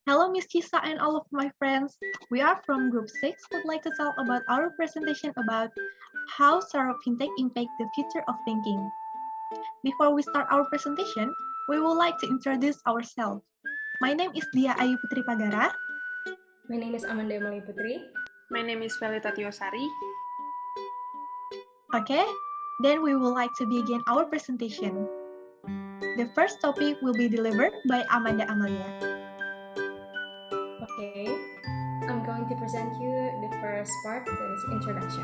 Hello, Miss Kisa and all of my friends. We are from Group 6 would like to talk about our presentation about how startup fintech impact the future of banking. Before we start our presentation, we would like to introduce ourselves. My name is Dhia Puteri Pagarra. My name is Amalia Puteri. My name is Felita Tiosari. Okay, then we would like to begin our presentation. The first topic will be delivered by Amalia. Okay, I'm going to present you the first part, that is introduction.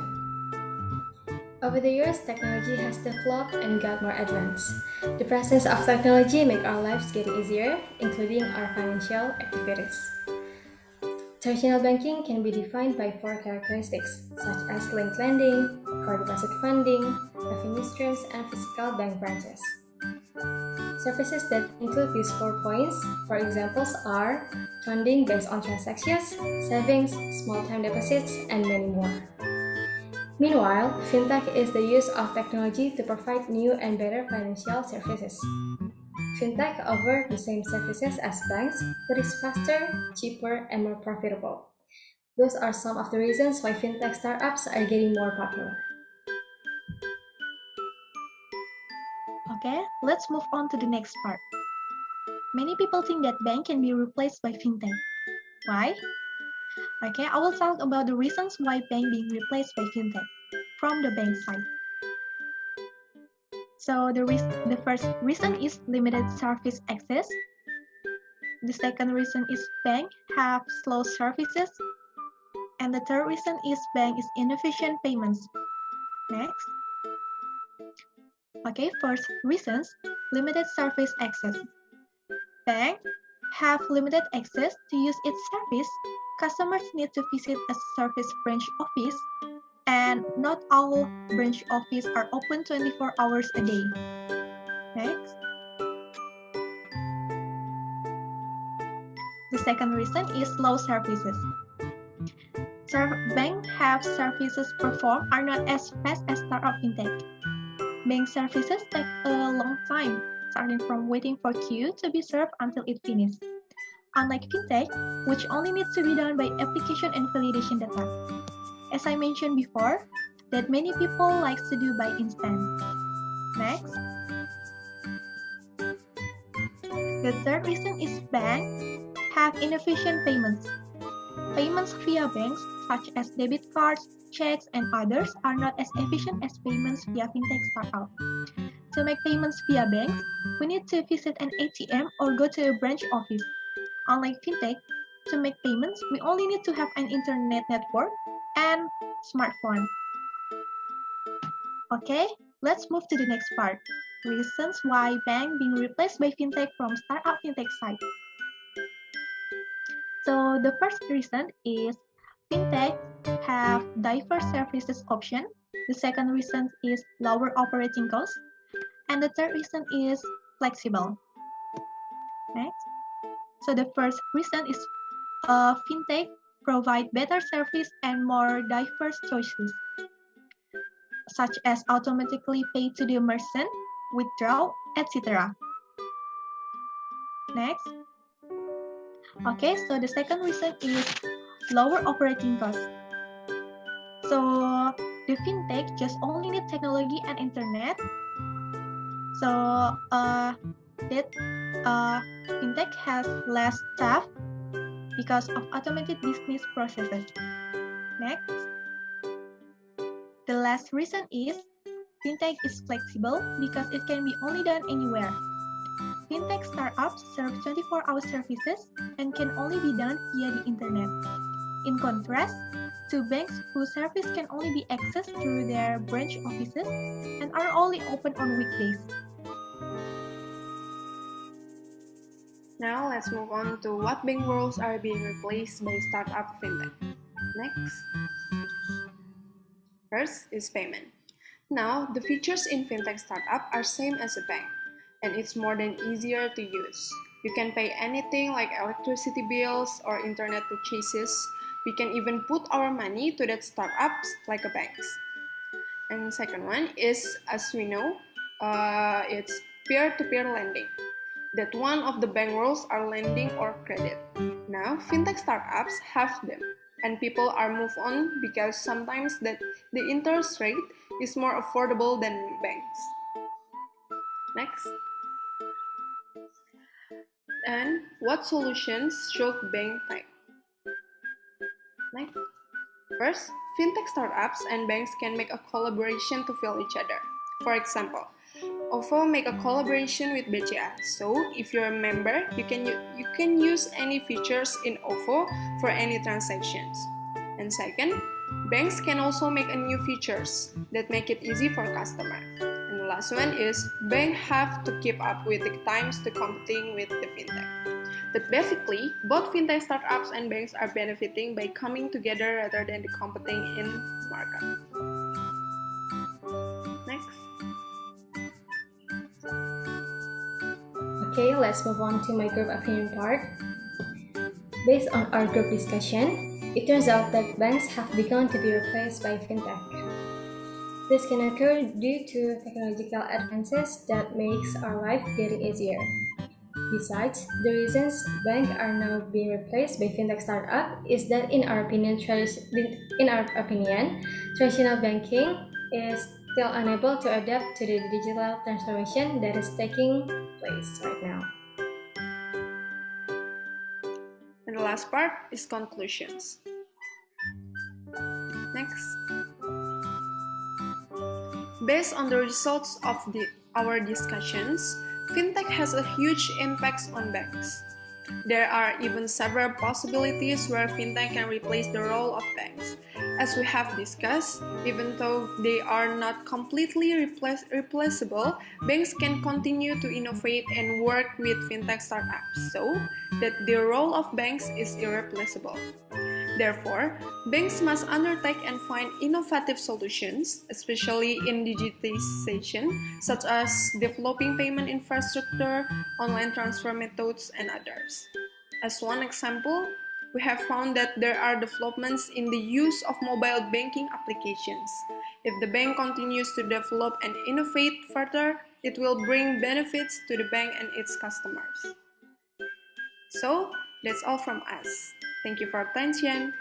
Over the years, technology has developed and got more advanced. The presence of technology makes our lives get easier, including our financial activities. Traditional banking can be defined by 4 characteristics, such as linked lending, core deposit funding, revenue streams, and physical bank branches. Services that include these 4 points, for examples, are funding based on transactions, savings, small-time deposits, and many more. Meanwhile, fintech is the use of technology to provide new and better financial services. Fintech offers the same services as banks, but is faster, cheaper, and more profitable. Those are some of the reasons why fintech startups are getting more popular. Okay, let's move on to the next part. Many people think that bank can be replaced by fintech. Why? Okay, I will talk about the reasons why bank being replaced by fintech from the bank side. So the first reason is limited service access. The second reason is bank have slow services. And the third reason is bank is inefficient payments. Next. Okay, first reasons, limited service access. Bank have limited access to use its service. Customers need to visit a service branch office, and not all branch offices are open 24 hours a day. Next. The second reason is slow services. Bank have services performed are not as fast as startup fintech. Bank services take a long time, starting from waiting for queue to be served until it finishes. Unlike fintech, which only needs to be done by application and validation data. As I mentioned before, that many people like to do by instant. Next. The third reason is bank have inefficient payments. Payments via banks, such as debit cards, checks, and others, are not as efficient as payments via fintech startup. To make payments via banks, we need to visit an ATM or go to a branch office. Unlike fintech, to make payments, we only need to have an internet network and smartphone. Okay, let's move to the next part. Reasons why bank being replaced by fintech from startup fintech side. So the first reason is fintech have diverse services option. The second reason is lower operating costs. And the third reason is flexible. Next. So the first reason is fintech provide better service and more diverse choices, such as automatically pay to the merchant, withdraw, etc. Next. Okay, so the second reason is lower operating costs. So the fintech just only need technology and internet. So fintech has less staff because of automated business processes. Next. The last reason is fintech is flexible because it can be only done anywhere. Fintech startups serve 24-hour services and can only be done via the internet. In contrast to banks whose service can only be accessed through their branch offices and are only open on weekdays. Now let's move on to what bank roles are being replaced by startup fintech. Next. First is payment. Now, the features in fintech startup are same as a bank, and it's more than easier to use. You can pay anything like electricity bills or internet purchases. We can even put our money to that startups like a banks. And second one is, as we know, it's peer-to-peer lending. that one of the bank rules are lending or credit. Now, fintech startups have them, and people are moved on because sometimes that the interest rate is more affordable than banks. Next. And what solutions should bank take? Next. First, fintech startups and banks can make a collaboration to fill each other. For example, OVO make a collaboration with BCA. So, if you're a member, you can use any features in OVO for any transactions. And second, banks can also make a new features that make it easy for customer. And the last one is bank have to keep up with the times to competing with the fintech. But basically, both fintech startups and banks are benefiting by coming together rather than competing in market. Next. Okay, let's move on to my group opinion part. Based on our group discussion, it turns out that banks have begun to be replaced by fintech. This can occur due to technological advances that makes our life getting easier. Besides, the reasons banks are now being replaced by fintech startup is that in our opinion, traditional banking is still unable to adapt to the digital transformation that is taking place right now. And the last part is conclusions. Next. Based on the results of our discussions, fintech has a huge impact on banks. There are even several possibilities where fintech can replace the role of banks. As we have discussed, even though they are not completely replaceable, banks can continue to innovate and work with fintech startups so that the role of banks is irreplaceable. Therefore, banks must undertake and find innovative solutions, especially in digitization, such as developing payment infrastructure, online transfer methods, and others. As one example, we have found that there are developments in the use of mobile banking applications. If the bank continues to develop and innovate further, it will bring benefits to the bank and its customers. So, that's all from us. Thank you for your attention.